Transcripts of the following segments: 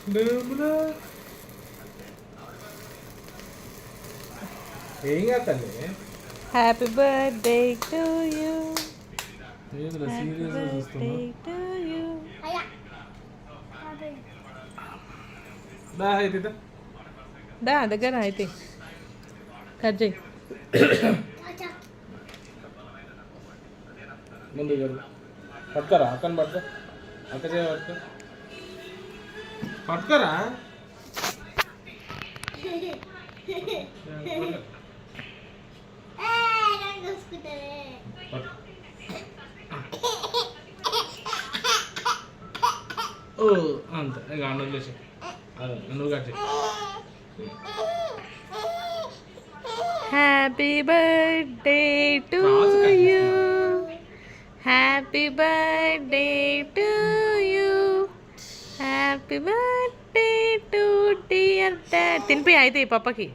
ఏం కాదు తల్లి. Happy birthday to you. ఏదిరా సీరియస్గా చూస్తున్నా. దా అయితే దా దగ్గర అయితే కట్ చేయి. ముందు పట్టుకోరా అక్కని పట్టుకో. అక్క చేయ పట్టుకో. పట్టుకోరా. ఓ అంత ఇక అన్నం చేసి అదే నువ్వు కట్ చేయి. Happy birthday to you. Happy birthday to you. Happy birthday to dear dad. తినిపి అయితే ఈ పప్పకి.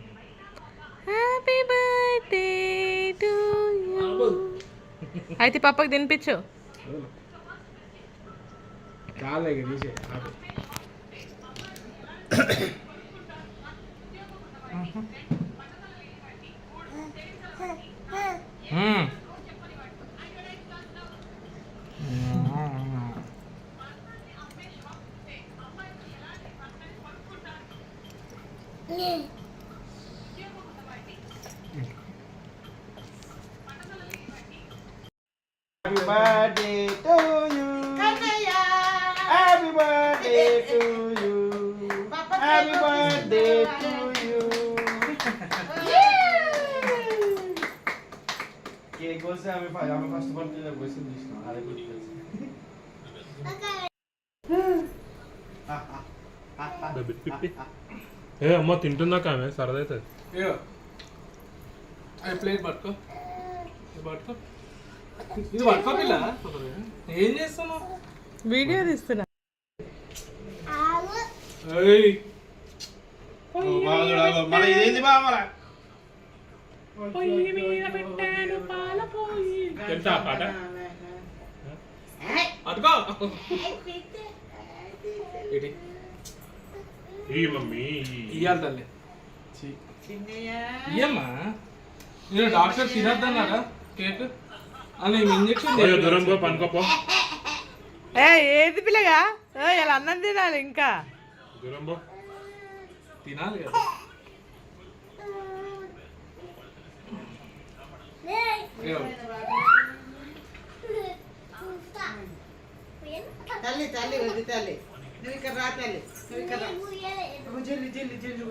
Happy birthday to you. అయితే పప్పకి తినిపించు. చాలే ఇక తీసే. Happy birthday to you. Happy birthday to you. Happy birthday to you. Cake కోసి ఆమె ఫస్ట్ బర్త్డే కోసం తీసుకున్నాం. అదే గుర్తు. ఏ అమ్మ తింటున్నాక ఆమె సరదా అవుతుంది. ప్లేట్ పట్టుకో. పట్టుకో. ఇది పట్టుకో పిల్ల. ఏం చేస్తున్నావు? వీడియో తీస్తున్నా. మన ఇదేంది బా మన తెలుసా ఆ పాట? పట్టుకో. ఈ మమ్మీ ఇయ్యాలి తల్లి. ఇయ్యమ్మా. నేను డాక్టర్ తినద్దన్నారా కేక్ అని ఇంజక్షన్ దూరం పో పనుకోపో. ఏది పిల్లగా ఇలా అన్నం తినాలి ఇంకా. దూరం పో. తినాలి కదా. తల్లి తల్లి వద్దు తల్లి నువ్వు ఇక్కడ రా తల్లి నువ్వు ఇక్కడ రా జల్లి జల్లి జల్లి